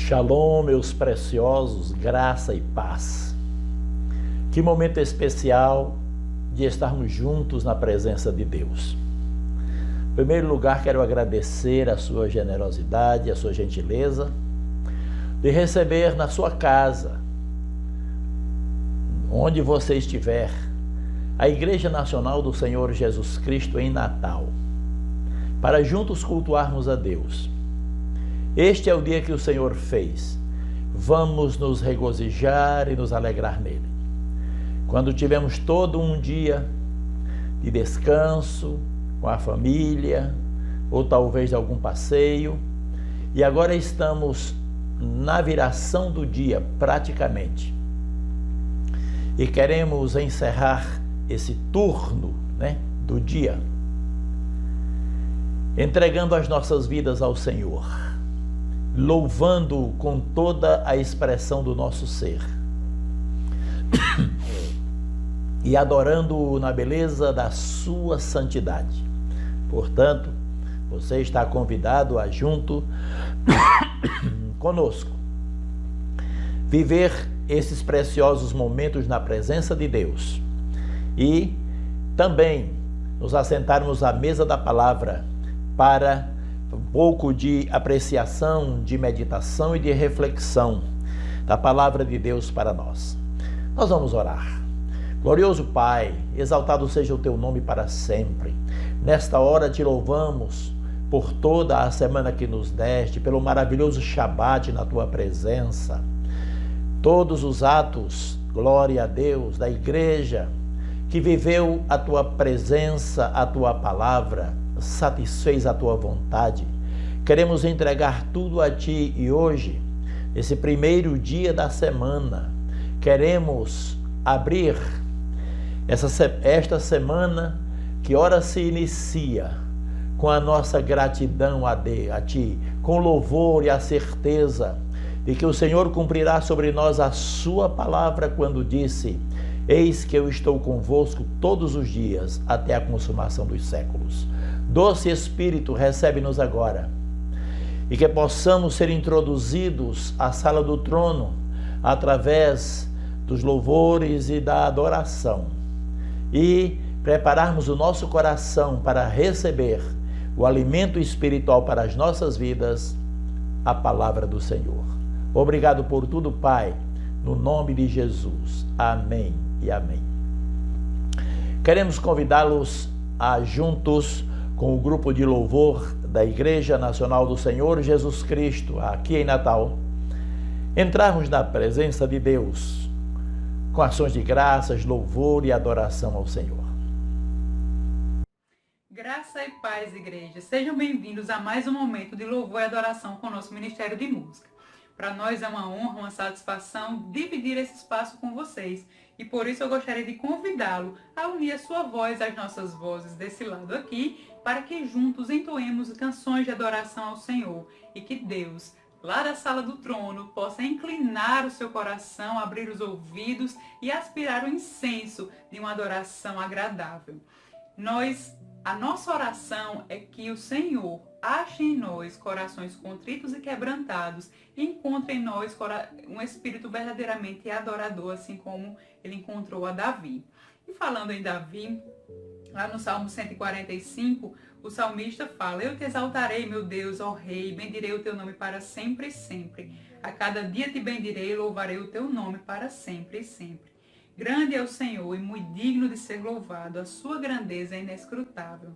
Shalom, meus preciosos, graça e paz. Que momento especial de estarmos juntos na presença de Deus. Em primeiro lugar, quero agradecer a sua generosidade, a sua gentileza de receber na sua casa, onde você estiver, a Igreja Nacional do Senhor Jesus Cristo em Natal, para juntos cultuarmos a Deus. Este é o dia que o Senhor fez. Vamos nos regozijar e nos alegrar nele. Quando tivemos todo um dia de descanso com a família, ou talvez algum passeio, e agora estamos na viração do dia, praticamente. E queremos encerrar esse turno, do dia, entregando as nossas vidas ao Senhor, louvando-o com toda a expressão do nosso ser e adorando-o na beleza da sua santidade. Portanto, você está convidado a junto conosco viver esses preciosos momentos na presença de Deus e também nos assentarmos à mesa da palavra para um pouco de apreciação, de meditação e de reflexão da palavra de Deus para nós. Nós vamos orar. Glorioso Pai, exaltado seja o teu nome para sempre. Nesta hora te louvamos por toda a semana que nos deste, pelo maravilhoso Shabat na tua presença. Todos os atos, glória a Deus, da igreja que viveu a tua presença, a tua palavra, satisfez a tua vontade. Queremos entregar tudo a ti e hoje, nesse primeiro dia da semana, queremos abrir esta semana que ora se inicia com a nossa gratidão a ti, com louvor e a certeza de que o Senhor cumprirá sobre nós a sua palavra quando disse: eis que eu estou convosco todos os dias até a consumação dos séculos. Doce Espírito, recebe-nos agora e que possamos ser introduzidos à sala do trono através dos louvores e da adoração e prepararmos o nosso coração para receber o alimento espiritual para as nossas vidas, a palavra do Senhor. Obrigado por tudo, Pai, no nome de Jesus. Amém e amém. Queremos convidá-los a juntos com o grupo de louvor da Igreja Nacional do Senhor Jesus Cristo, aqui em Natal, entrarmos na presença de Deus com ações de graças, louvor e adoração ao Senhor. Graça e paz, igreja. Sejam bem-vindos a mais um momento de louvor e adoração com o nosso Ministério de Música. Para nós é uma honra, uma satisfação dividir esse espaço com vocês. E por isso eu gostaria de convidá-lo a unir a sua voz às nossas vozes desse lado aqui, para que juntos entoemos canções de adoração ao Senhor. E que Deus, lá da sala do trono, possa inclinar o seu coração, abrir os ouvidos e aspirar o incenso de uma adoração agradável. A nossa oração é que o Senhor ache em nós corações contritos e quebrantados e encontre em nós um espírito verdadeiramente adorador, assim como ele encontrou a Davi. E falando em Davi, lá no Salmo 145, o salmista fala: eu te exaltarei, meu Deus, ó Rei, bendirei o teu nome para sempre e sempre. A cada dia te bendirei e louvarei o teu nome para sempre e sempre. Grande é o Senhor e muito digno de ser louvado, a sua grandeza é inescrutável.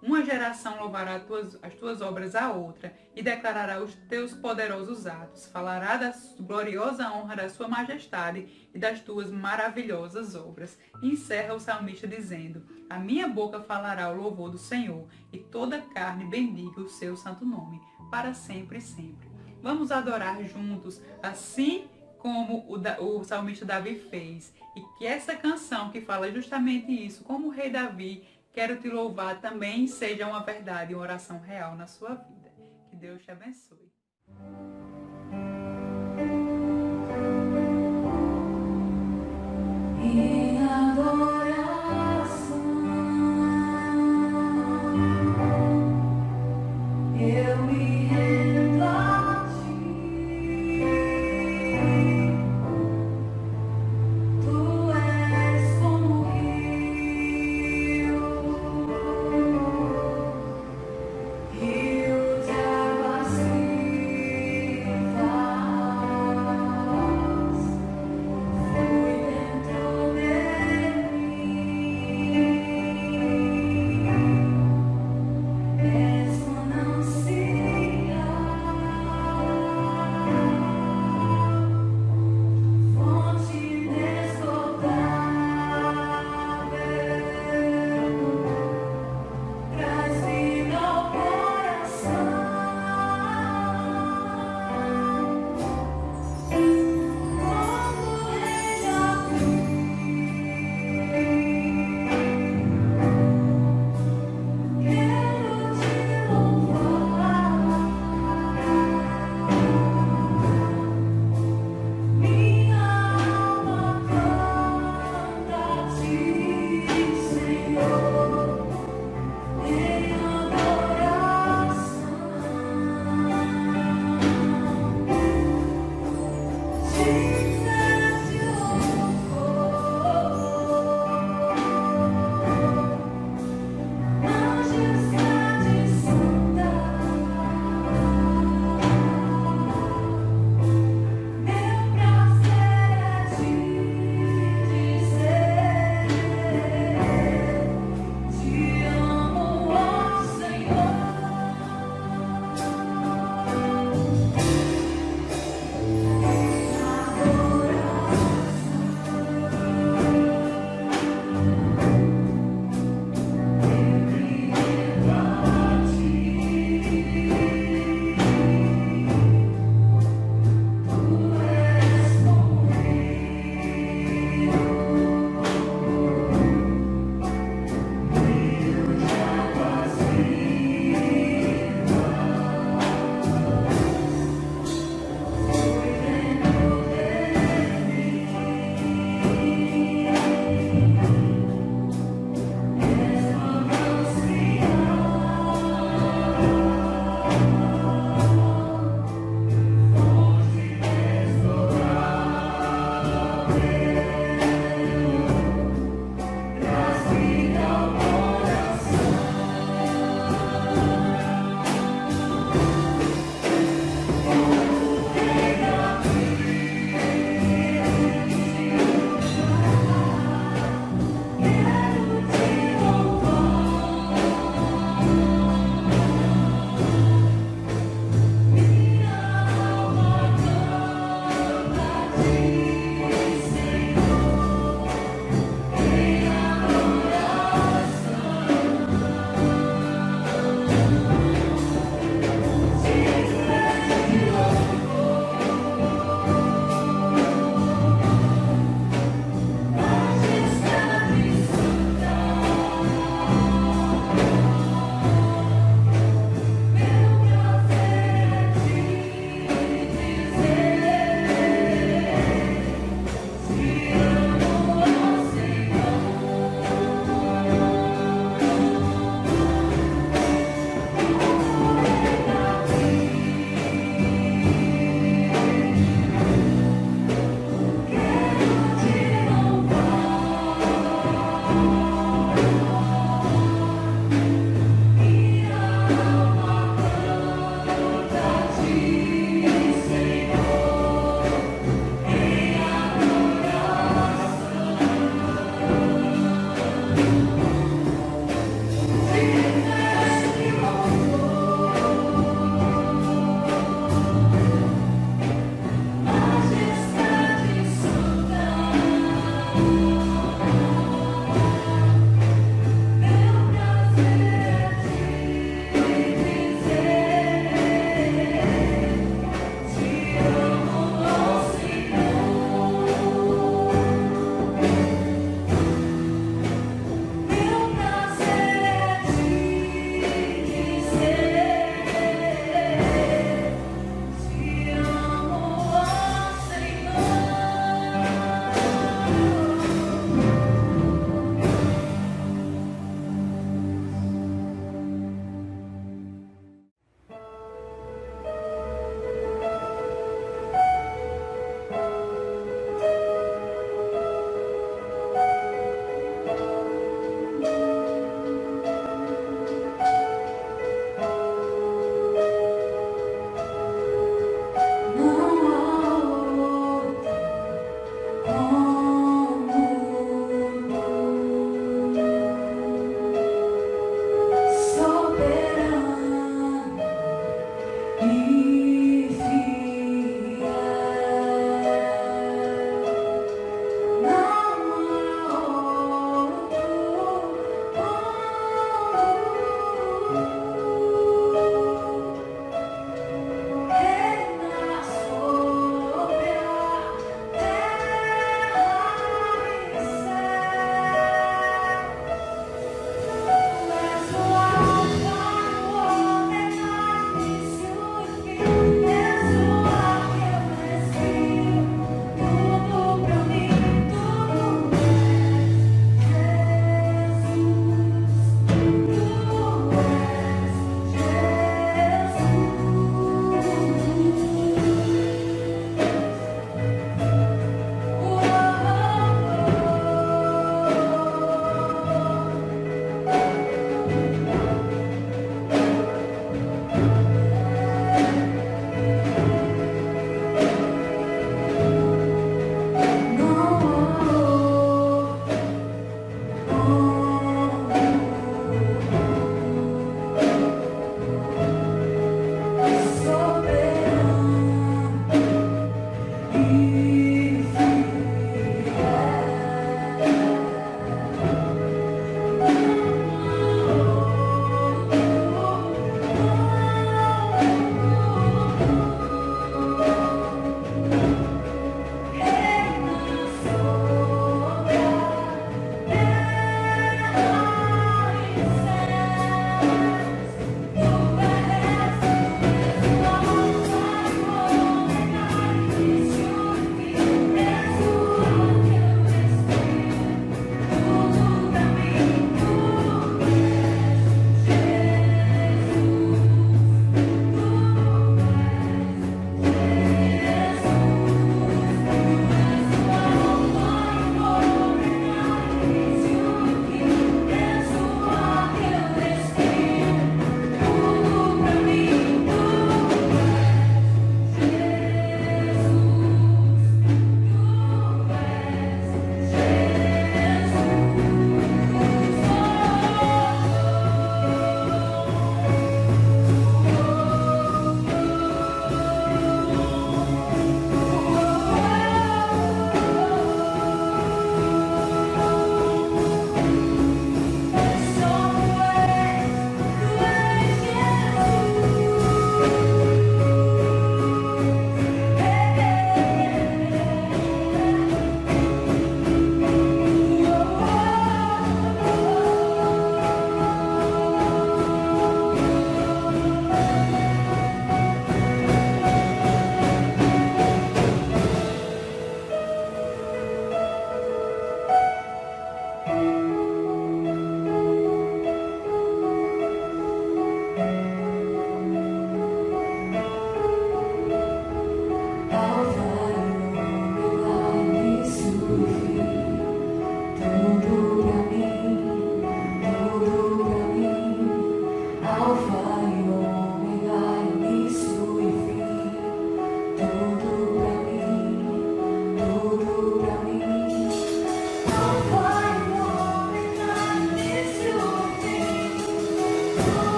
Uma geração louvará as tuas obras à outra e declarará os teus poderosos atos. Falará da gloriosa honra da sua majestade e das tuas maravilhosas obras. E encerra o salmista dizendo: a minha boca falará o louvor do Senhor e toda carne bendiga o seu santo nome, para sempre e sempre. Vamos adorar juntos, assim como o salmista Davi fez. E que essa canção que fala justamente isso, como o rei Davi, quero te louvar, também seja uma verdade, uma oração real na sua vida. Que Deus te abençoe. Em adoração, eu me rendo a ti.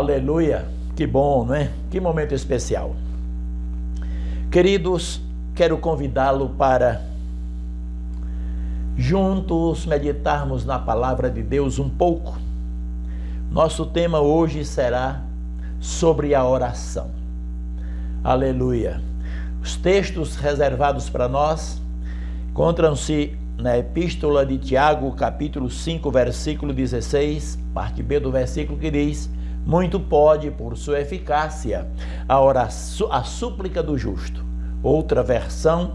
Aleluia, que bom, não é? Que momento especial. Queridos, quero convidá-lo para juntos meditarmos na palavra de Deus um pouco. Nosso tema hoje será sobre a oração. Aleluia. Os textos reservados para nós encontram-se na Epístola de Tiago, capítulo 5, versículo 16, parte B do versículo, que diz: muito pode, por sua eficácia, a súplica do justo. Outra versão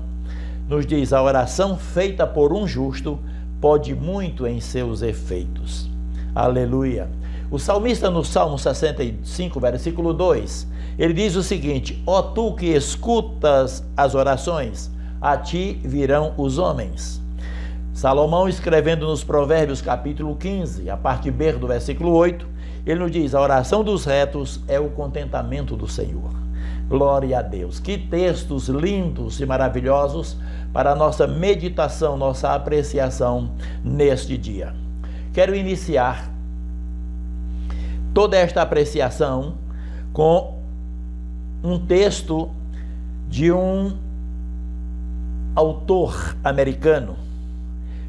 nos diz: a oração feita por um justo pode muito em seus efeitos. Aleluia. O salmista, no Salmo 65, versículo 2, ele diz o seguinte: ó tu que escutas as orações, a ti virão os homens. Salomão, escrevendo nos Provérbios, capítulo 15, a parte B do versículo 8, ele nos diz: a oração dos retos é o contentamento do Senhor. Glória a Deus. Que textos lindos e maravilhosos para a nossa meditação, nossa apreciação neste dia. Quero iniciar toda esta apreciação com um texto de um autor americano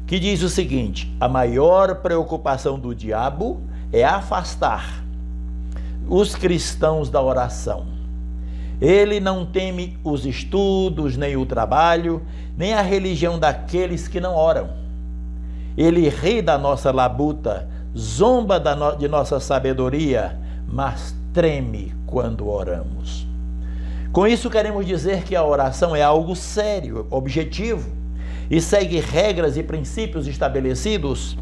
que diz o seguinte: a maior preocupação do diabo é afastar os cristãos da oração. Ele não teme os estudos, nem o trabalho, nem a religião daqueles que não oram. Ele ri da nossa labuta, zomba de nossa sabedoria, mas treme quando oramos. Com isso queremos dizer que a oração é algo sério, objetivo, e segue regras e princípios estabelecidos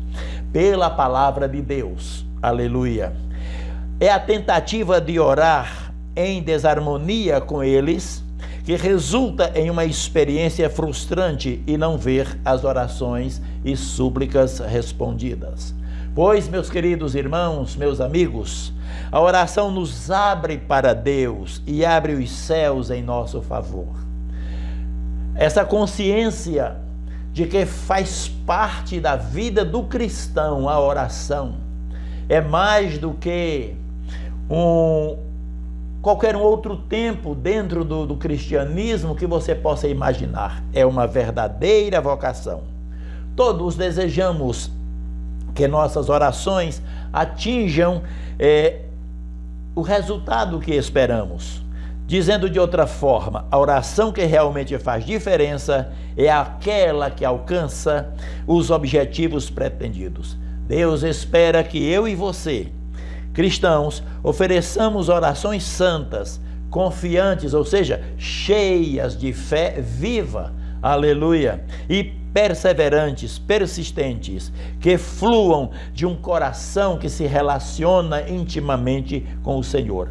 pela palavra de Deus. Aleluia. É a tentativa de orar em desarmonia com eles que resulta em uma experiência frustrante e não ver as orações e súplicas respondidas. Pois, meus queridos irmãos, meus amigos, a oração nos abre para Deus e abre os céus em nosso favor. Essa consciência de que faz parte da vida do cristão a oração é mais do que qualquer outro tempo dentro do cristianismo que você possa imaginar. É uma verdadeira vocação. Todos desejamos que nossas orações atinjam o resultado que esperamos. Dizendo de outra forma, a oração que realmente faz diferença é aquela que alcança os objetivos pretendidos. Deus espera que eu e você, cristãos, ofereçamos orações santas, confiantes, ou seja, cheias de fé viva, aleluia, e perseverantes, persistentes, que fluam de um coração que se relaciona intimamente com o Senhor.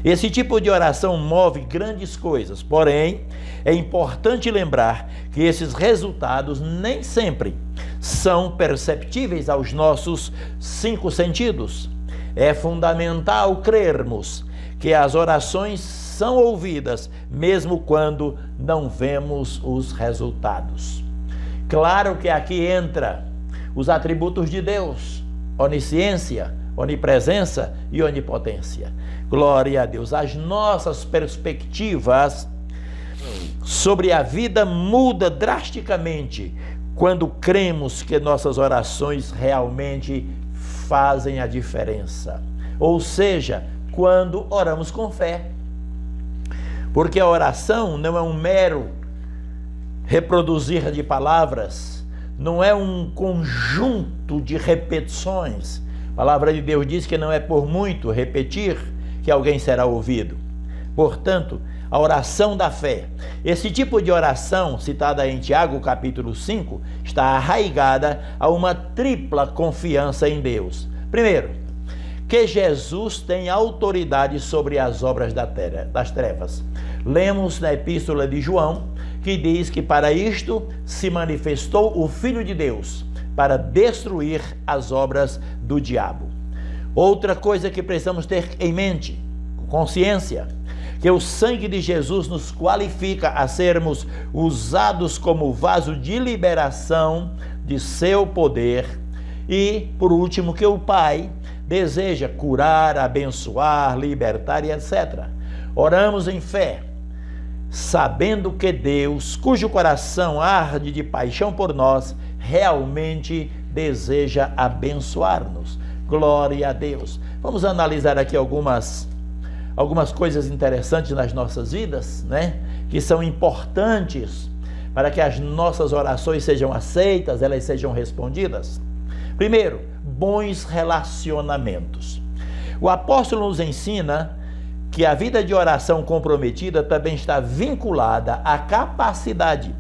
Esse tipo de oração move grandes coisas, porém, é importante lembrar que esses resultados nem sempre são perceptíveis aos nossos 5 sentidos. É fundamental crermos que as orações são ouvidas, mesmo quando não vemos os resultados. Claro que aqui entra os atributos de Deus: onisciência, onipresença e onipotência. Glória a Deus. As nossas perspectivas sobre a vida mudam drasticamente quando cremos que nossas orações realmente fazem a diferença. Ou seja, quando oramos com fé. Porque a oração não é um mero reproduzir de palavras, não é um conjunto de repetições. A palavra de Deus diz que não é por muito repetir que alguém será ouvido. Portanto, a oração da fé, esse tipo de oração citada em Tiago capítulo 5, está arraigada a uma tripla confiança em Deus. Primeiro, que Jesus tem autoridade sobre as obras das trevas. Lemos na Epístola de João, que diz que para isto se manifestou o Filho de Deus, para destruir as obras do diabo. Outra coisa que precisamos ter em mente, consciência, que o sangue de Jesus nos qualifica a sermos usados como vaso de liberação de seu poder E, por último, que o Pai deseja curar, abençoar, libertar e etc. Oramos em fé, sabendo que Deus, cujo coração arde de paixão por nós, realmente deseja abençoar-nos. Glória a Deus. Vamos analisar aqui algumas coisas interessantes nas nossas vidas, né? Que são importantes para que as nossas orações sejam aceitas, elas sejam respondidas. Primeiro, bons relacionamentos. O apóstolo nos ensina que a vida de oração comprometida também está vinculada à capacidade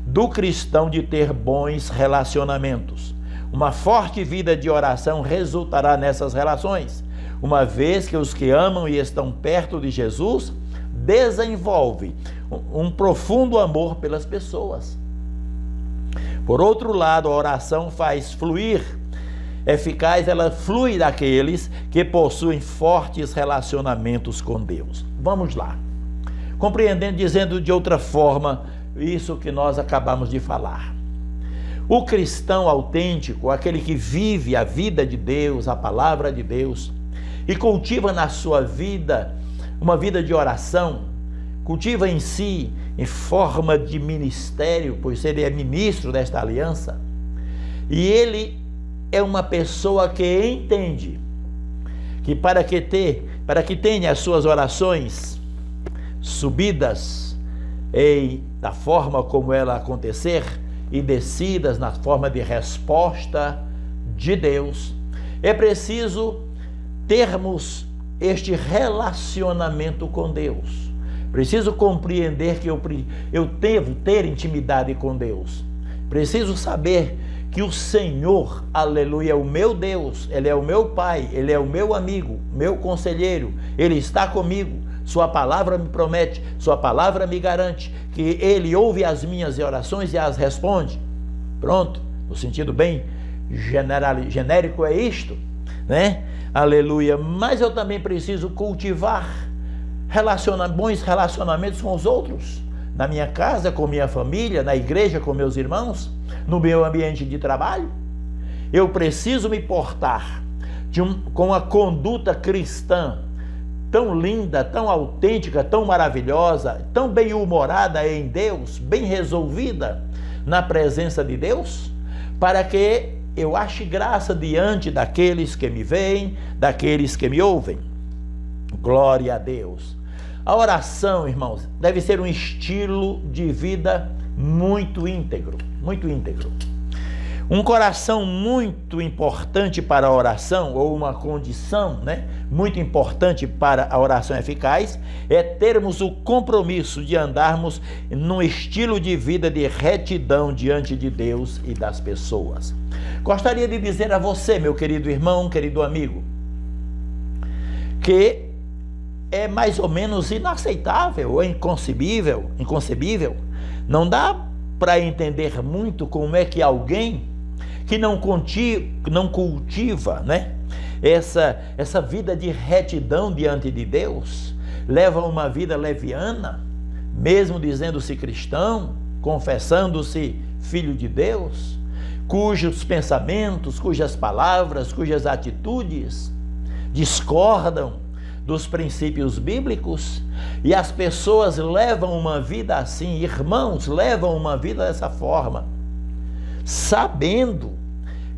do cristão de ter bons relacionamentos. Uma forte vida de oração resultará nessas relações, uma vez que os que amam e estão perto de Jesus desenvolvem um profundo amor pelas pessoas. Por outro lado, a oração faz fluir eficaz, ela flui daqueles que possuem fortes relacionamentos com Deus. Vamos lá. Compreendendo, dizendo de outra forma, isso que nós acabamos de falar. O cristão autêntico, aquele que vive a vida de Deus, a palavra de Deus, e cultiva na sua vida uma vida de oração, cultiva em si em forma de ministério, pois ele é ministro desta aliança, e ele é uma pessoa que entende que para que tenha as suas orações subidas da forma como ela acontecer e descidas na forma de resposta de Deus, é preciso termos este relacionamento com Deus. Preciso compreender que eu devo ter intimidade com Deus. Preciso saber que o Senhor, aleluia, é o meu Deus, Ele é o meu Pai, Ele é o meu amigo, meu conselheiro, Ele está comigo, Sua palavra me promete, Sua palavra me garante que Ele ouve as minhas orações e as responde. Pronto, no sentido bem genérico é isto, né? Aleluia, mas eu também preciso cultivar bons relacionamentos com os outros, na minha casa, com minha família, na igreja, com meus irmãos, no meu ambiente de trabalho. Eu preciso me portar com a conduta cristã tão linda, tão autêntica, tão maravilhosa, tão bem-humorada em Deus, bem resolvida na presença de Deus, para que eu ache graça diante daqueles que me veem, daqueles que me ouvem. Glória a Deus. A oração, irmãos, deve ser um estilo de vida muito íntegro, muito íntegro. Um coração muito importante para a oração, ou uma condição, muito importante para a oração eficaz, é termos o compromisso de andarmos num estilo de vida de retidão diante de Deus e das pessoas. Gostaria de dizer a você, meu querido irmão, querido amigo, que é mais ou menos inaceitável ou inconcebível, não dá para entender muito como é que alguém que não cultiva, essa vida de retidão diante de Deus, leva uma vida leviana, mesmo dizendo-se cristão, confessando-se filho de Deus, cujos pensamentos, cujas palavras, cujas atitudes discordam dos princípios bíblicos, e as pessoas levam uma vida assim, irmãos levam uma vida dessa forma, sabendo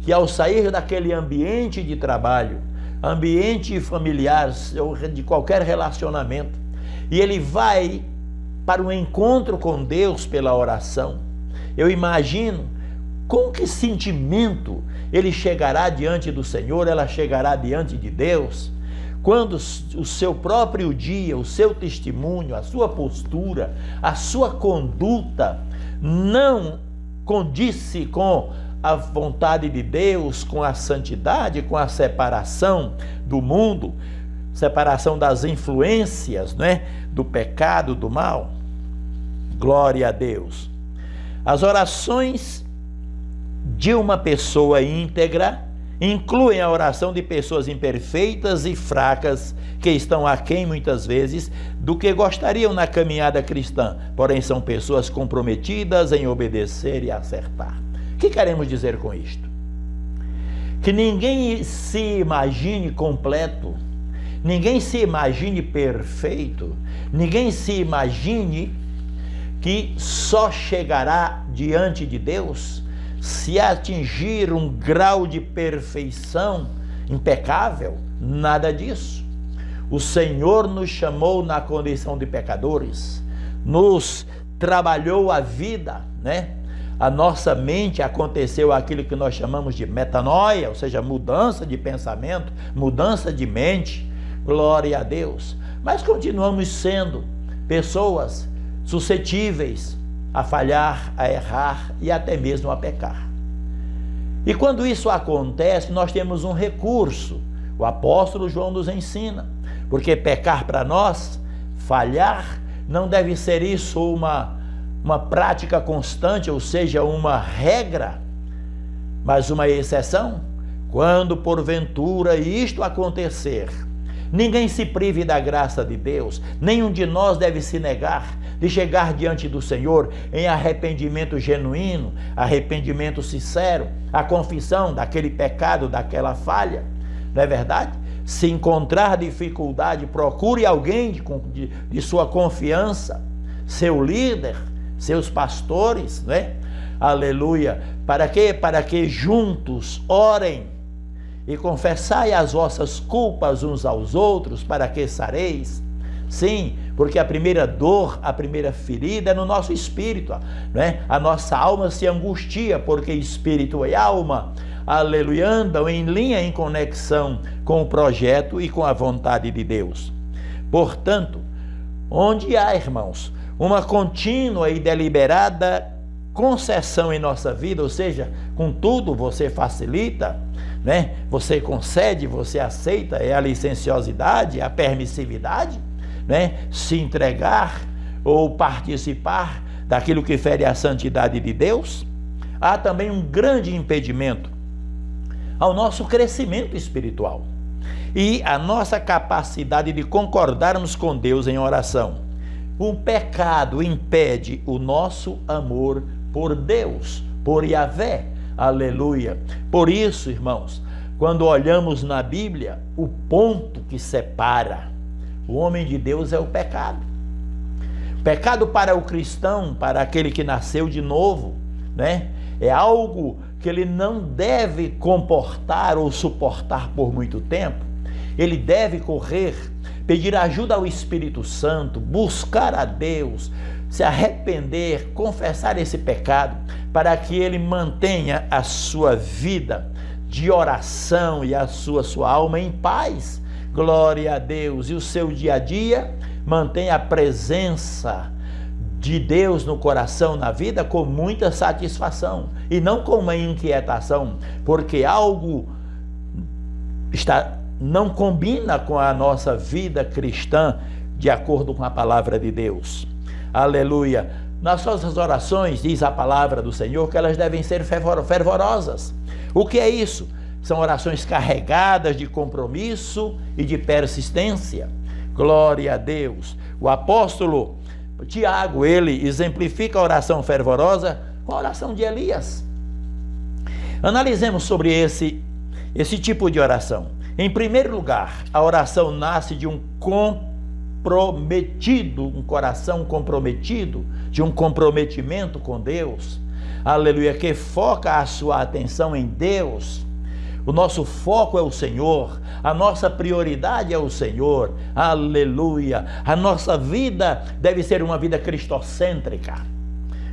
que ao sair daquele ambiente de trabalho, ambiente familiar ou de qualquer relacionamento, e ele vai para um encontro com Deus pela oração, eu imagino com que sentimento ele chegará diante do Senhor, ela chegará diante de Deus, quando o seu próprio dia, o seu testemunho, a sua postura, a sua conduta não condisse com a vontade de Deus, com a santidade, com a separação do mundo, separação das influências, do pecado, do mal. Glória a Deus. As orações de uma pessoa íntegra incluem a oração de pessoas imperfeitas e fracas, que estão aquém muitas vezes do que gostariam na caminhada cristã, porém são pessoas comprometidas em obedecer e acertar. O que queremos dizer com isto? que ninguém se imagine completo, ninguém se imagine perfeito, ninguém se imagine que só chegará diante de Deus se atingir um grau de perfeição impecável. Nada disso. O Senhor nos chamou na condição de pecadores, nos trabalhou a vida, né? A nossa mente aconteceu aquilo que nós chamamos de metanoia, ou seja, mudança de pensamento, mudança de mente. Glória a Deus. Mas continuamos sendo pessoas suscetíveis a falhar, a errar e até mesmo a pecar. E quando isso acontece, nós temos um recurso. O apóstolo João nos ensina, porque pecar para nós, falhar, não deve ser isso uma prática constante, ou seja, uma regra, mas uma exceção. Quando porventura isto acontecer, ninguém se prive da graça de Deus, nenhum de nós deve se negar de chegar diante do Senhor em arrependimento genuíno, arrependimento sincero, a confissão daquele pecado, daquela falha. Não é verdade? Se encontrar dificuldade, procure alguém de sua confiança, seu líder, seus pastores, né? Aleluia. Para quê? Para que juntos orem e confessai as vossas culpas uns aos outros, para que sareis. Sim, porque a primeira dor, a primeira ferida é no nosso espírito, né? A nossa alma se angustia, porque espírito e alma, aleluia, andam em linha, em conexão com o projeto e com a vontade de Deus. Portanto, onde há, irmãos, uma contínua e deliberada concessão em nossa vida, ou seja, com tudo você facilita, né? Você concede, você aceita, é a licenciosidade, a permissividade, né? Se entregar ou participar daquilo que fere a santidade de Deus. Há também um grande impedimento ao nosso crescimento espiritual e a nossa capacidade de concordarmos com Deus em oração. O pecado impede o nosso amor por Deus, por Yahvé. Aleluia. Por isso, irmãos, quando olhamos na Bíblia, o ponto que separa o homem de Deus é o pecado. O pecado para o cristão, para aquele que nasceu de novo, né? É algo que ele não deve comportar ou suportar por muito tempo. Ele deve correr, pedir ajuda ao Espírito Santo, buscar a Deus, se arrepender, confessar esse pecado, para que ele mantenha a sua vida de oração e a sua alma em paz. Glória a Deus. E o seu dia a dia mantenha a presença de Deus no coração, na vida, com muita satisfação e não com uma inquietação, porque algo não combina com a nossa vida cristã de acordo com a palavra de Deus. Aleluia. Nas suas orações, diz a palavra do Senhor, que elas devem ser fervorosas. O que é isso? São orações carregadas de compromisso e de persistência. Glória a Deus. O apóstolo Tiago, ele exemplifica a oração fervorosa com a oração de Elias. Analisemos sobre esse tipo de oração. Em primeiro lugar, a oração nasce de um coração comprometido, de um comprometimento com Deus. Aleluia, que foca a sua atenção em Deus. O nosso foco é o Senhor, a nossa prioridade é o Senhor. Aleluia. A nossa vida deve ser uma vida cristocêntrica.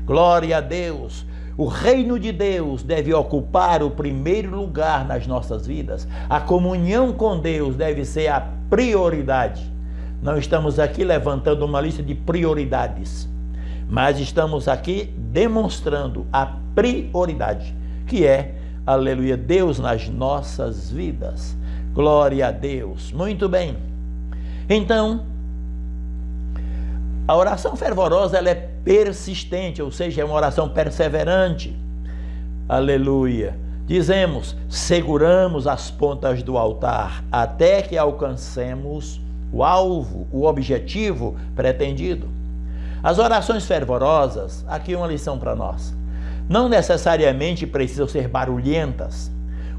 Glória a Deus. O reino de Deus deve ocupar o primeiro lugar nas nossas vidas. A comunhão com Deus deve ser a prioridade. Não estamos aqui levantando uma lista de prioridades, mas estamos aqui demonstrando a prioridade, que é, aleluia, Deus nas nossas vidas. Glória a Deus. Muito bem. Então, a oração fervorosa, ela é persistente, ou seja, é uma oração perseverante. Aleluia. Dizemos, seguramos as pontas do altar até que alcancemos o alvo, o objetivo pretendido. As orações fervorosas, aqui uma lição para nós, não necessariamente precisam ser barulhentas.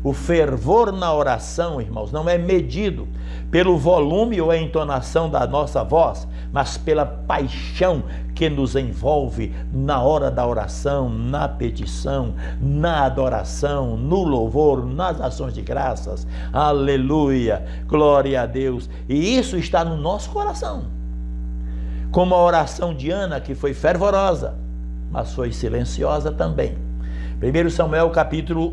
O fervor na oração, irmãos, não é medido pelo volume ou a entonação da nossa voz, mas pela paixão que nos envolve na hora da oração, na petição, na adoração, no louvor, nas ações de graças. Aleluia, glória a Deus. E isso está no nosso coração. Como a oração de Ana, que foi fervorosa, mas foi silenciosa também. 1 Samuel capítulo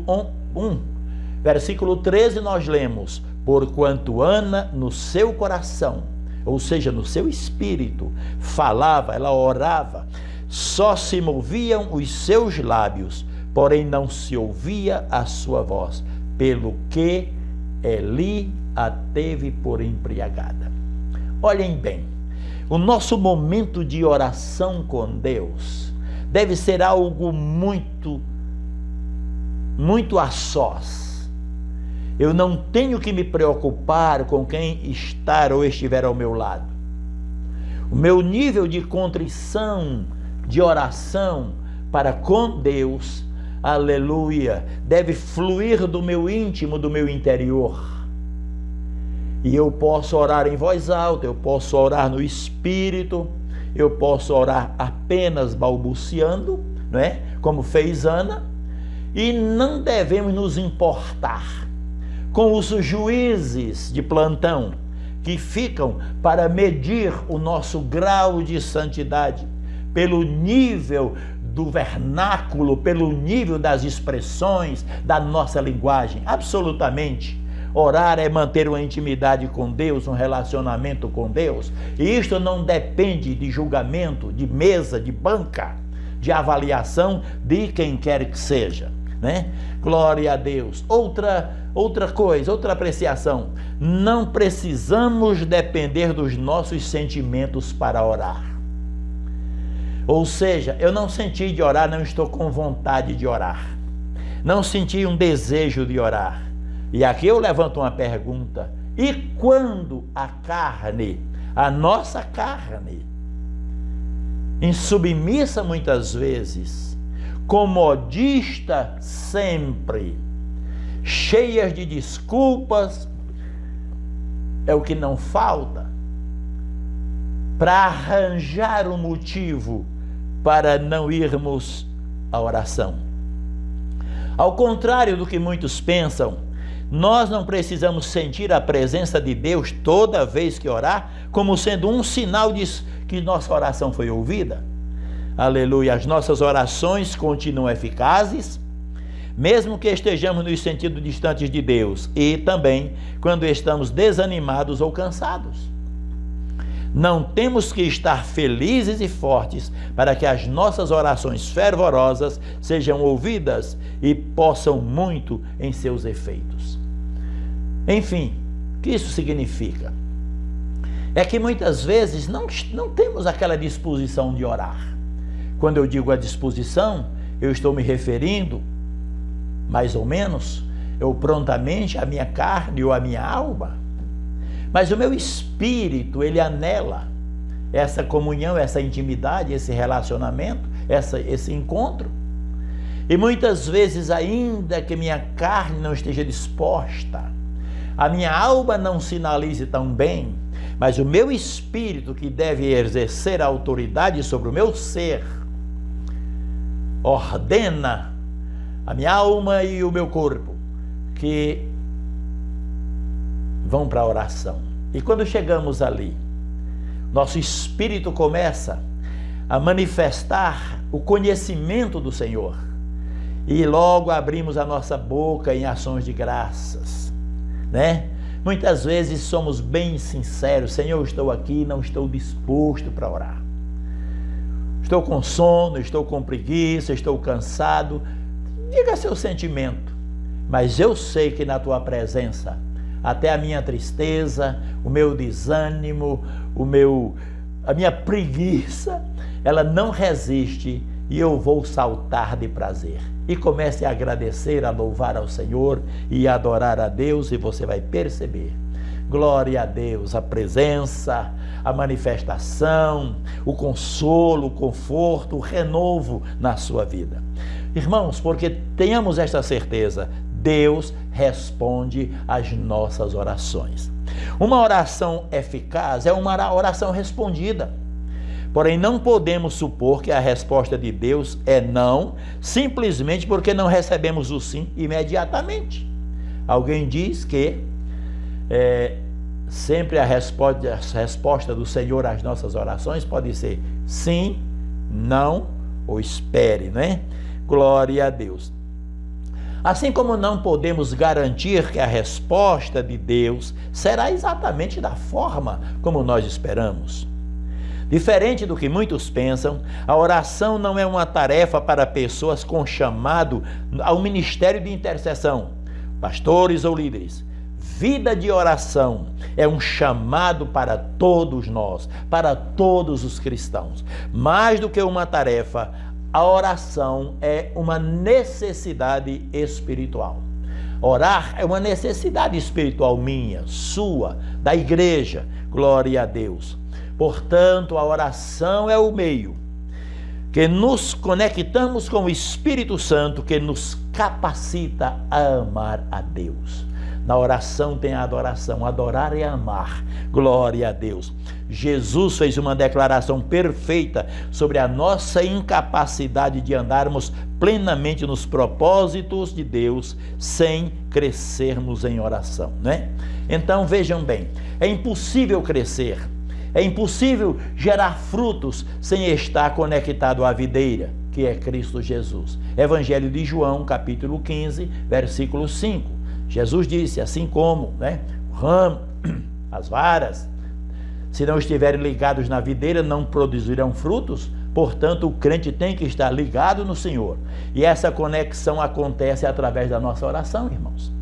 1, versículo 13, nós lemos: porquanto Ana no seu coração, ou seja, no seu espírito, falava, ela orava, só se moviam os seus lábios, porém não se ouvia a sua voz, pelo que Eli a teve por embriagada. Olhem bem, o nosso momento de oração com Deus deve ser algo muito a sós. Eu não tenho que me preocupar com quem está ou estiver ao meu lado. O meu nível de contrição, de oração para com Deus, aleluia, deve fluir do meu íntimo, do meu interior. E eu posso orar em voz alta, eu posso orar no Espírito, eu posso orar apenas balbuciando, não é? Como fez Ana, e não devemos nos importar com os juízes de plantão que ficam para medir o nosso grau de santidade pelo nível do vernáculo, pelo nível das expressões da nossa linguagem. Absolutamente. Orar é manter uma intimidade com Deus, um relacionamento com Deus. E isto não depende de julgamento, de mesa, de banca, de avaliação de quem quer que seja, né? Glória a Deus. Outra coisa, outra apreciação. Não precisamos depender dos nossos sentimentos para orar. Ou seja, eu não senti de orar, não estou com vontade de orar. Não senti um desejo de orar. E aqui eu levanto uma pergunta: e quando a carne, a nossa carne, insubmissa muitas vezes, comodista sempre, cheias de desculpas, é o que não falta para arranjar um motivo para não irmos à oração. Ao contrário do que muitos pensam, nós não precisamos sentir a presença de Deus toda vez que orar como sendo um sinal de que nossa oração foi ouvida. Aleluia, as nossas orações continuam eficazes, mesmo que estejamos nos sentidos distantes de Deus, e também quando estamos desanimados ou cansados. Não temos que estar felizes e fortes para que as nossas orações fervorosas sejam ouvidas e possam muito em seus efeitos. Enfim, o que isso significa? É que muitas vezes não temos aquela disposição de orar. Quando eu digo a disposição, eu estou me referindo, mais ou menos, eu prontamente, a minha carne ou a minha alma. Mas o meu espírito, ele anela essa comunhão, essa intimidade, esse relacionamento, esse encontro. E muitas vezes, ainda que minha carne não esteja disposta, a minha alma não sinalize tão bem, mas o meu espírito, que deve exercer a autoridade sobre o meu ser, ordena a minha alma e o meu corpo que vão para a oração. E quando chegamos ali, nosso espírito começa a manifestar o conhecimento do Senhor. E logo abrimos a nossa boca em ações de graças, né? Muitas vezes somos bem sinceros: Senhor, eu estou aqui, não estou disposto para orar. Estou com sono, estou com preguiça, estou cansado. Diga seu sentimento, mas eu sei que na tua presença, até a minha tristeza, o meu desânimo, a minha preguiça, ela não resiste e eu vou saltar de prazer. E comece a agradecer, a louvar ao Senhor e a adorar a Deus, e você vai perceber. Glória a Deus, a presença, a manifestação, o consolo, o conforto, o renovo na sua vida. Irmãos, porque tenhamos esta certeza, Deus responde às nossas orações. Uma oração eficaz é uma oração respondida. Porém, não podemos supor que a resposta de Deus é não, simplesmente porque não recebemos o sim imediatamente. Alguém diz que sempre a resposta do Senhor às nossas orações pode ser sim, não ou espere, né? Glória a Deus. Assim como não podemos garantir que a resposta de Deus será exatamente da forma como nós esperamos. Diferente do que muitos pensam, a oração não é uma tarefa para pessoas com chamado ao ministério de intercessão, pastores ou líderes. Vida de oração é um chamado para todos nós, para todos os cristãos. Mais do que uma tarefa, a oração é uma necessidade espiritual. Orar é uma necessidade espiritual minha, sua, da igreja. Glória a Deus. Portanto, a oração é o meio que nos conectamos com o Espírito Santo, que nos capacita a amar a Deus. Na oração tem a adoração, adorar é amar. Glória a Deus. Jesus fez uma declaração perfeita sobre a nossa incapacidade de andarmos plenamente nos propósitos de Deus sem crescermos em oração, né? Então vejam bem, é impossível crescer, é impossível gerar frutos sem estar conectado à videira, que é Cristo Jesus. Evangelho de João, capítulo 15, versículo 5. Jesus disse, assim como, o ramo, as varas, se não estiverem ligados na videira, não produzirão frutos. Portanto, o crente tem que estar ligado no Senhor. E essa conexão acontece através da nossa oração, irmãos.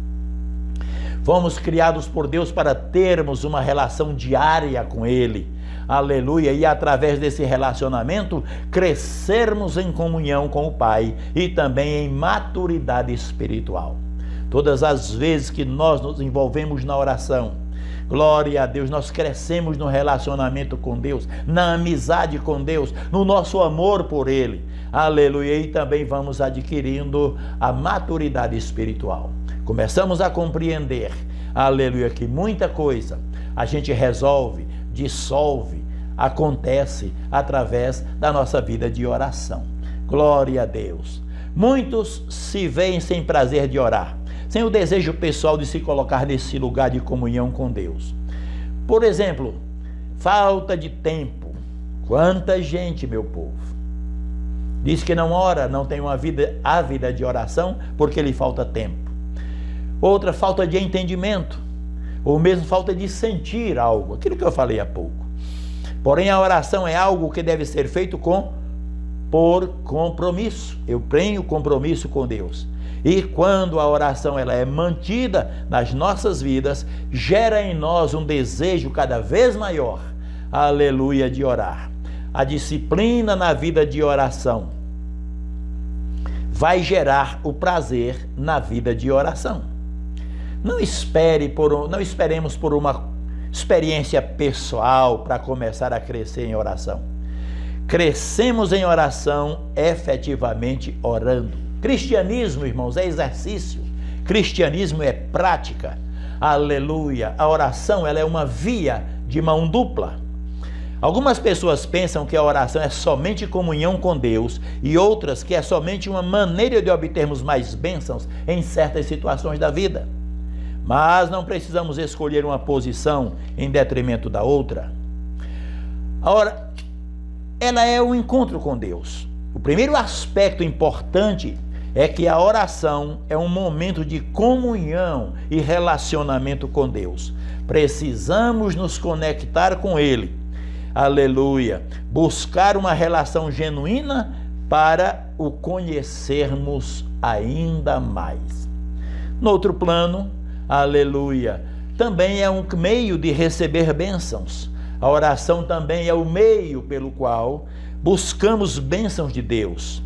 Fomos criados por Deus para termos uma relação diária com Ele. Aleluia! E através desse relacionamento, crescermos em comunhão com o Pai e também em maturidade espiritual. Todas as vezes que nós nos envolvemos na oração, glória a Deus, nós crescemos no relacionamento com Deus, na amizade com Deus, no nosso amor por Ele. Aleluia! E também vamos adquirindo a maturidade espiritual. Começamos a compreender, aleluia, que muita coisa a gente resolve, dissolve, acontece através da nossa vida de oração. Glória a Deus. Muitos se veem sem prazer de orar, sem o desejo pessoal de se colocar nesse lugar de comunhão com Deus. Por exemplo, falta de tempo. Quanta gente, meu povo, diz que não ora, não tem uma vida ávida de oração porque lhe falta tempo. Outra, falta de entendimento, ou mesmo falta de sentir algo, aquilo que eu falei há pouco. Porém, a oração é algo que deve ser feito por compromisso. Eu tenho compromisso com Deus. E quando a oração ela é mantida nas nossas vidas, gera em nós um desejo cada vez maior, aleluia, de orar. A disciplina na vida de oração vai gerar o prazer na vida de oração. Não esperemos por uma experiência pessoal para começar a crescer em oração. Crescemos em oração efetivamente orando. Cristianismo, irmãos, é exercício. Cristianismo é prática. Aleluia. A oração ela é uma via de mão dupla. Algumas pessoas pensam que a oração é somente comunhão com Deus e outras que é somente uma maneira de obtermos mais bênçãos em certas situações da vida. Mas não precisamos escolher uma posição em detrimento da outra. Ora, ela é um encontro com Deus. O primeiro aspecto importante é que a oração é um momento de comunhão e relacionamento com Deus. Precisamos nos conectar com Ele. Aleluia. Buscar uma relação genuína para o conhecermos ainda mais. No outro plano, aleluia, também é um meio de receber bênçãos. A oração também é o meio pelo qual buscamos bênçãos de Deus.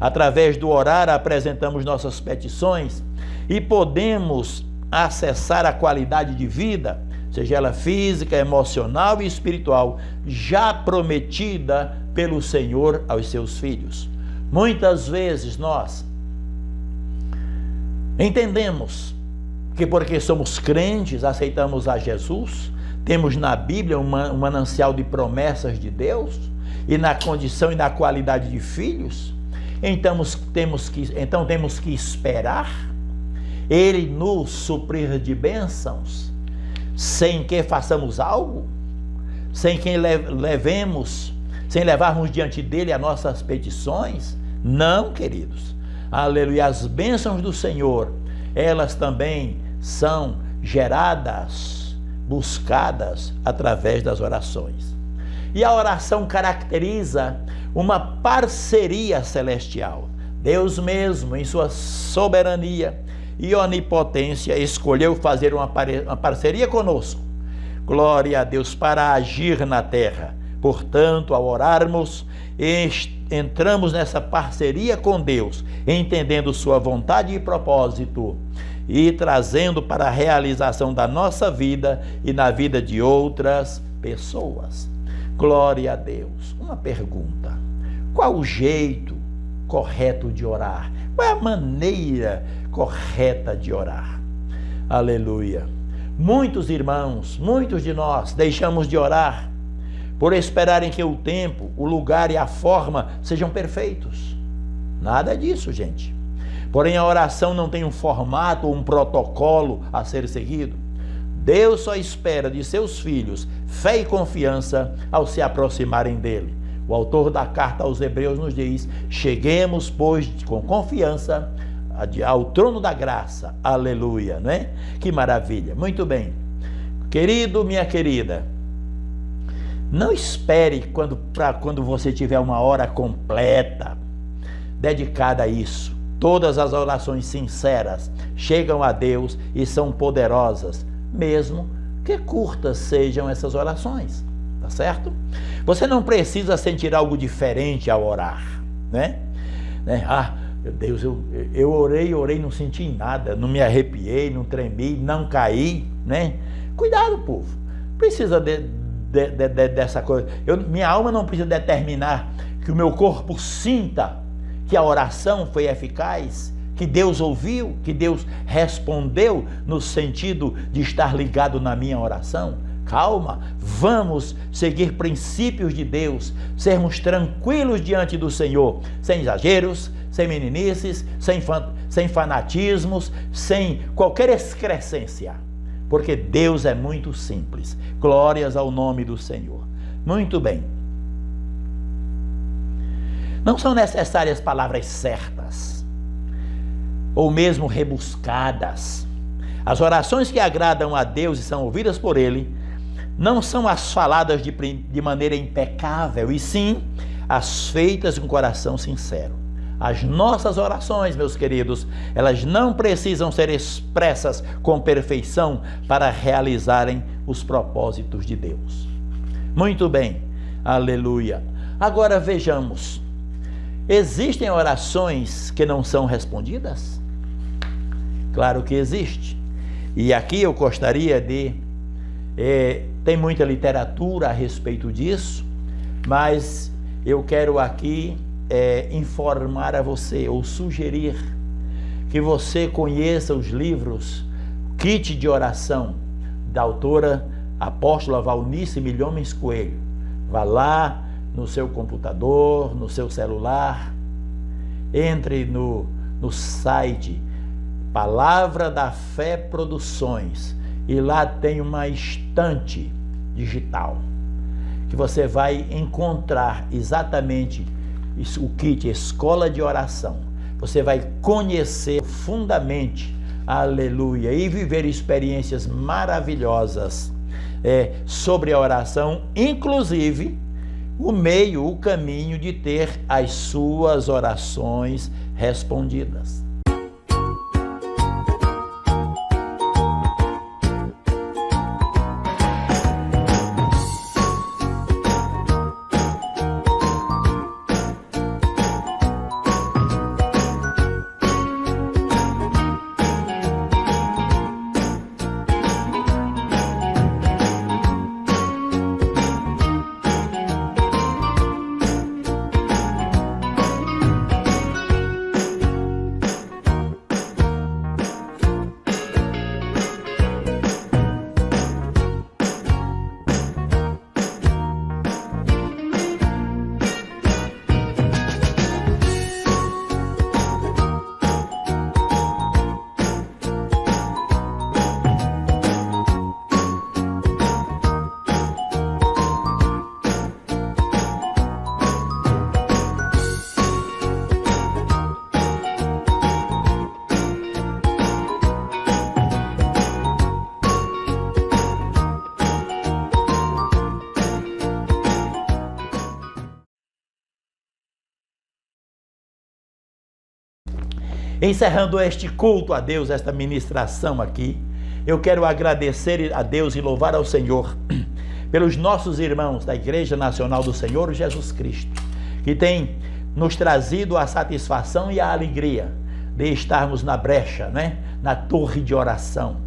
Através do orar, apresentamos nossas petições e podemos acessar a qualidade de vida, seja ela física, emocional e espiritual, já prometida pelo Senhor aos seus filhos. Muitas vezes nós Entendemos que porque somos crentes, aceitamos a Jesus, temos na Bíblia um manancial de promessas de Deus, e na condição e na qualidade de filhos, então temos que esperar Ele nos suprir de bênçãos, sem que façamos algo, sem que sem levarmos diante dele as nossas petições. Não, queridos. Aleluia. As bênçãos do Senhor, elas também são geradas, buscadas através das orações. E a oração caracteriza uma parceria celestial. Deus mesmo, em sua soberania e onipotência, escolheu fazer uma parceria conosco. Glória a Deus, para agir na terra. Portanto, ao orarmos, entramos nessa parceria com Deus, entendendo sua vontade e propósito, e trazendo para a realização da nossa vida e na vida de outras pessoas. Glória a Deus. Uma pergunta: qual o jeito correto de orar? Qual é a maneira correta de orar? Aleluia. Muitos irmãos, muitos de nós deixamos de orar por esperarem que o tempo, o lugar e a forma sejam perfeitos. Nada disso, gente. Porém, a oração não tem um formato ou um protocolo a ser seguido. Deus só espera de seus filhos fé e confiança ao se aproximarem dele. O autor da carta aos Hebreus nos diz: cheguemos, pois, com confiança ao trono da graça. Aleluia, não é? Que maravilha. Muito bem. Querido, minha querida, não espere quando você tiver uma hora completa dedicada a isso. Todas as orações sinceras chegam a Deus e são poderosas, mesmo que curtas sejam essas orações, tá certo? Você não precisa sentir algo diferente ao orar, né? Ah, meu Deus, eu orei, não senti nada, não me arrepiei, não tremi, não caí, né? Cuidado, povo, precisa dessa coisa. Minha alma não precisa determinar que o meu corpo sinta que a oração foi eficaz, que Deus ouviu, que Deus respondeu no sentido de estar ligado na minha oração. Calma, vamos seguir princípios de Deus, sermos tranquilos diante do Senhor, sem exageros, sem meninices, sem fanatismos, sem qualquer excrescência, porque Deus é muito simples. Glórias ao nome do Senhor. Muito bem. Não são necessárias palavras certas, ou mesmo rebuscadas. As orações que agradam a Deus e são ouvidas por Ele, não são as faladas de maneira impecável, e sim as feitas com coração sincero. As nossas orações, meus queridos, elas não precisam ser expressas com perfeição para realizarem os propósitos de Deus. Muito bem, aleluia. Agora vejamos. Existem orações que não são respondidas? Claro que existe. E aqui eu gostaria de... tem muita literatura a respeito disso, mas eu quero aqui informar a você, ou sugerir que você conheça os livros Kit de Oração, da autora apóstola Valnice Milhomens Coelho. Vá lá no seu computador, no seu celular, entre no site Palavra da Fé Produções, e lá tem uma estante digital que você vai encontrar exatamente o kit Escola de Oração. Você vai conhecer profundamente, aleluia, e viver experiências maravilhosas sobre a oração, inclusive o caminho de ter as suas orações respondidas. Encerrando este culto a Deus, esta ministração aqui, eu quero agradecer a Deus e louvar ao Senhor pelos nossos irmãos da Igreja Nacional do Senhor Jesus Cristo, que tem nos trazido a satisfação e a alegria de estarmos na brecha, né? Na torre de oração.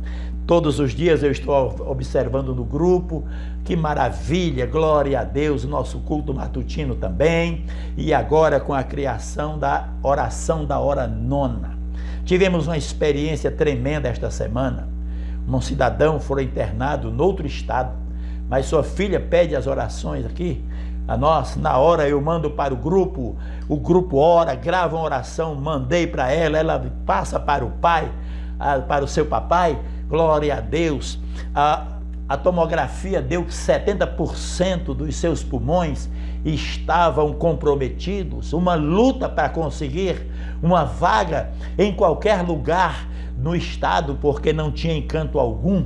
Todos os dias eu estou observando no grupo, que maravilha, glória a Deus, o nosso culto matutino também, e agora com a criação da oração da hora nona. Tivemos uma experiência tremenda esta semana. Um cidadão foi internado noutro estado, mas sua filha pede as orações aqui a nós. Na hora eu mando para o grupo ora, grava uma oração, mandei para ela passa para o pai, para o seu papai. Glória a Deus. A tomografia deu que 70% dos seus pulmões estavam comprometidos. Uma luta para conseguir uma vaga em qualquer lugar no estado, porque não tinha encanto algum,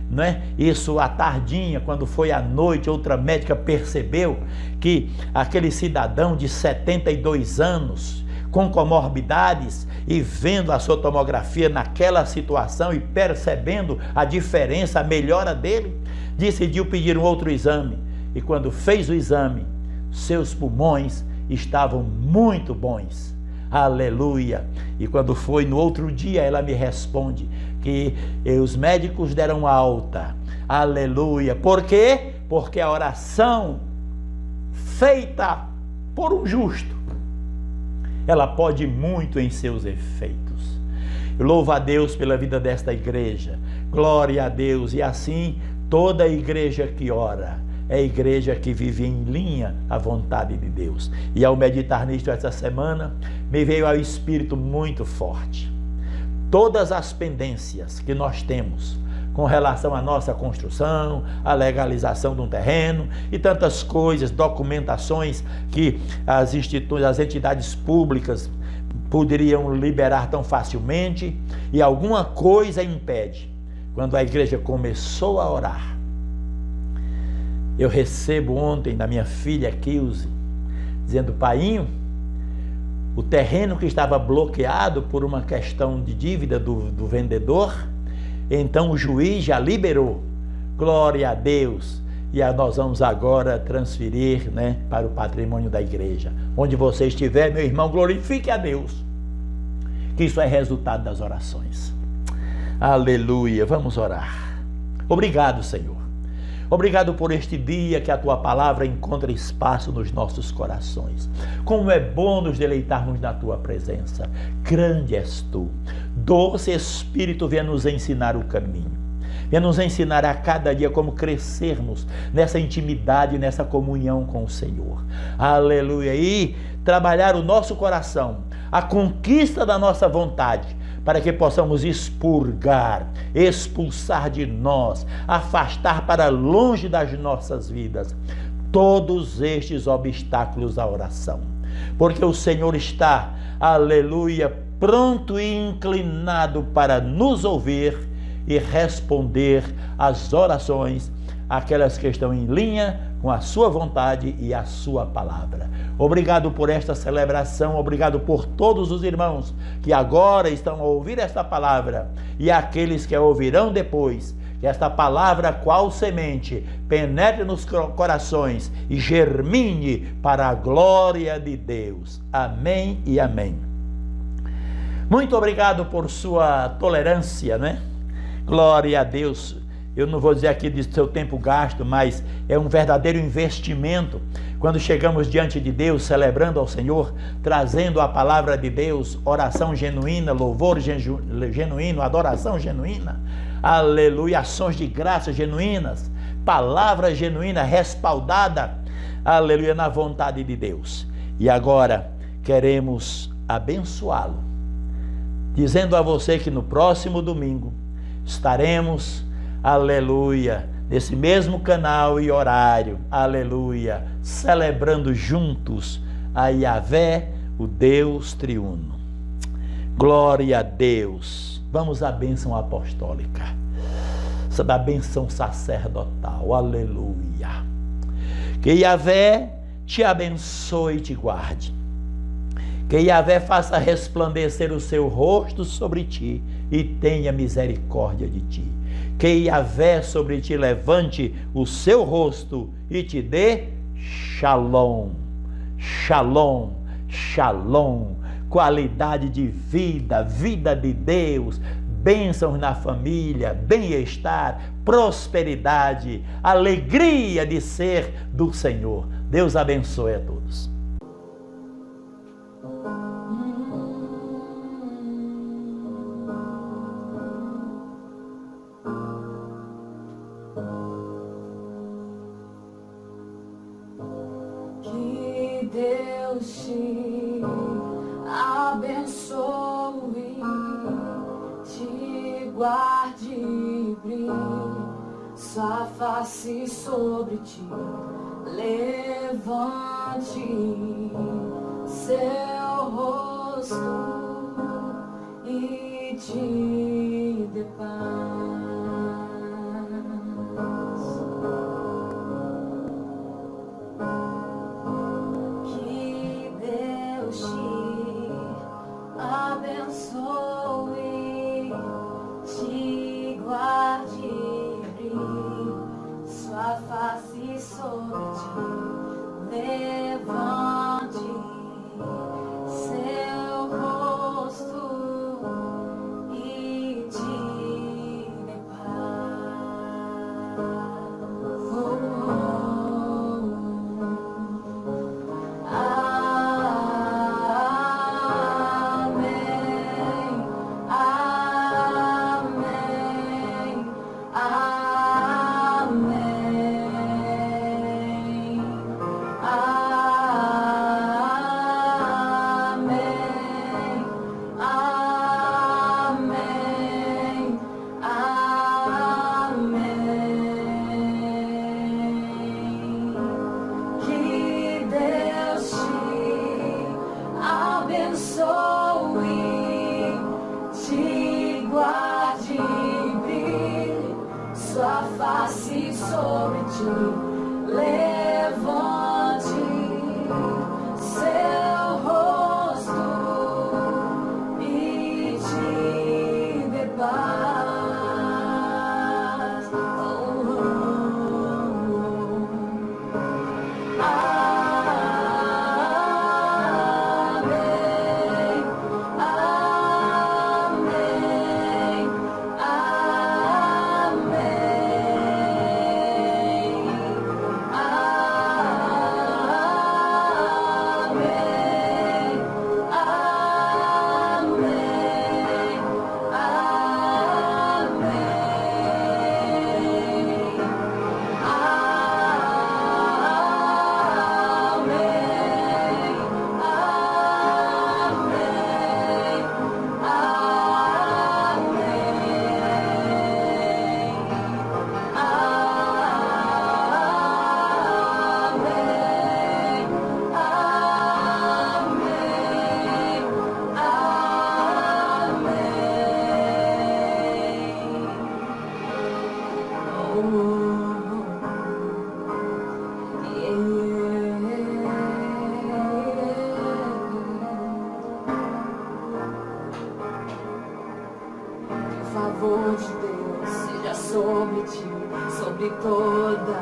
né? Isso à tardinha, quando foi à noite, outra médica percebeu que aquele cidadão de 72 anos, com comorbidades, e vendo a sua tomografia naquela situação e percebendo a diferença, a melhora dele, decidiu pedir um outro exame. E quando fez o exame, seus pulmões estavam muito bons. Aleluia! E quando foi no outro dia, ela me responde que os médicos deram alta. Aleluia! Por quê? Porque a oração feita por um justo, ela pode muito em seus efeitos. Eu louvo a Deus pela vida desta igreja. Glória a Deus. E assim, toda igreja que ora é a igreja que vive em linha à vontade de Deus. E ao meditar nisto essa semana, me veio ao Espírito muito forte. Todas as pendências que nós temos com relação à nossa construção, à legalização de um terreno e tantas coisas, documentações que as entidades públicas poderiam liberar tão facilmente, e alguma coisa impede. Quando a igreja começou a orar, eu recebo ontem da minha filha Kilze, dizendo: painho, o terreno que estava bloqueado por uma questão de dívida do vendedor, então o juiz já liberou. Glória a Deus. E nós vamos agora transferir, né, para o patrimônio da igreja. Onde você estiver, meu irmão, glorifique a Deus, que isso é resultado das orações. Aleluia. Vamos orar. Obrigado, Senhor. Obrigado por este dia que a Tua palavra encontra espaço nos nossos corações. Como é bom nos deleitarmos na Tua presença. Grande és Tu. Doce Espírito, venha nos ensinar o caminho. Venha nos ensinar a cada dia como crescermos nessa intimidade, nessa comunhão com o Senhor. Aleluia. E trabalhar o nosso coração, a conquista da nossa vontade, para que possamos expurgar, expulsar de nós, afastar para longe das nossas vidas todos estes obstáculos à oração. Porque o Senhor está, aleluia, pronto e inclinado para nos ouvir e responder às orações, aquelas que estão em linha com a sua vontade e a sua palavra. Obrigado por esta celebração, obrigado por todos os irmãos que agora estão a ouvir esta palavra e aqueles que a ouvirão depois. Que esta palavra, qual semente, penetre nos corações e germine para a glória de Deus. Amém e amém. Muito obrigado por sua tolerância, né? Glória a Deus. Eu não vou dizer aqui de seu tempo gasto, mas é um verdadeiro investimento quando chegamos diante de Deus, celebrando ao Senhor, trazendo a palavra de Deus, oração genuína, louvor genuíno, adoração genuína, aleluia, ações de graça genuínas, palavra genuína, respaldada, aleluia, na vontade de Deus. E agora queremos abençoá-lo, dizendo a você que no próximo domingo estaremos, aleluia, nesse mesmo canal e horário, aleluia, celebrando juntos a Yahvé, o Deus triuno. Glória a Deus. Vamos à bênção apostólica, da bênção sacerdotal, aleluia. Que Yahvé te abençoe e te guarde. Que Yahvé faça resplandecer o seu rosto sobre ti e tenha misericórdia de ti. Que Yahvé sobre ti levante o seu rosto e te dê shalom, shalom, shalom, qualidade de vida, vida de Deus, bênçãos na família, bem-estar, prosperidade, alegria de ser do Senhor. Deus abençoe a todos. Que Deus te abençoe, te guarde e brilhe sua face sobre ti, levante seu rosto e te dê paz. Que Deus te abençoe, te guarde e brilhe sua face sobre ti, levante seu rosto e te dê paz. Que Deus te abençoe, te guarde e brilhe sua face sobre ti, levante seu rosto e te dê paz. O favor de Deus seja sobre ti, sobre toda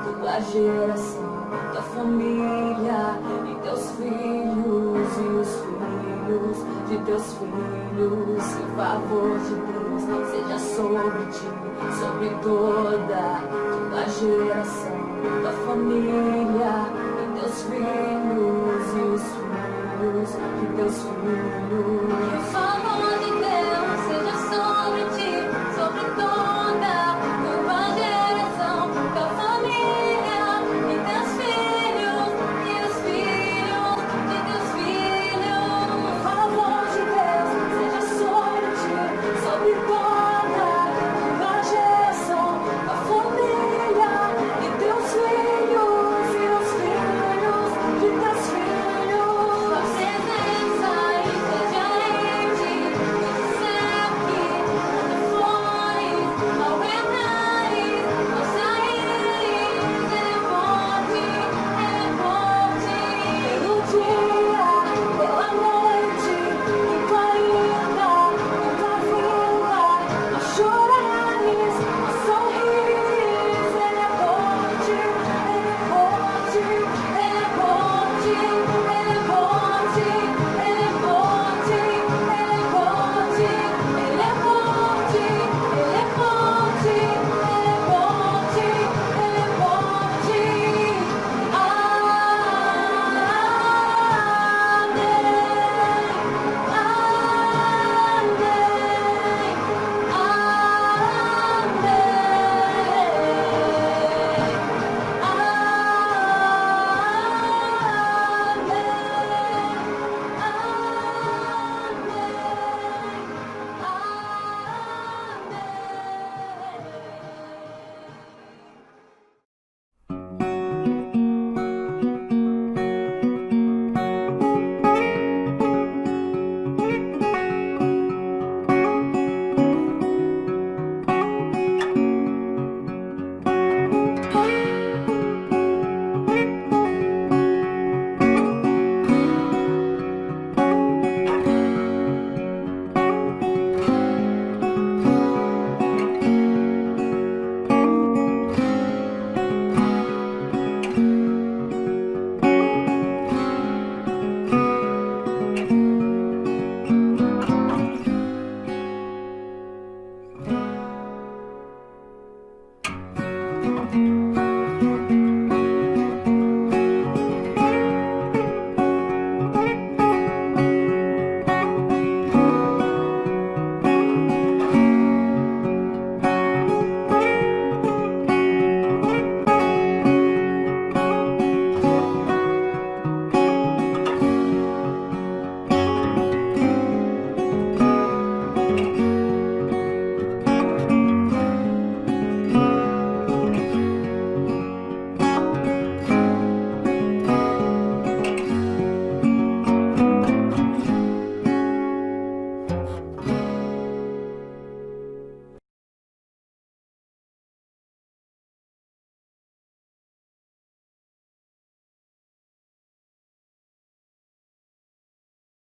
tua geração, tua família e teus filhos e os filhos de teus filhos. Que o favor de Deus seja sobre ti, sobre toda tua geração, tua família e teus filhos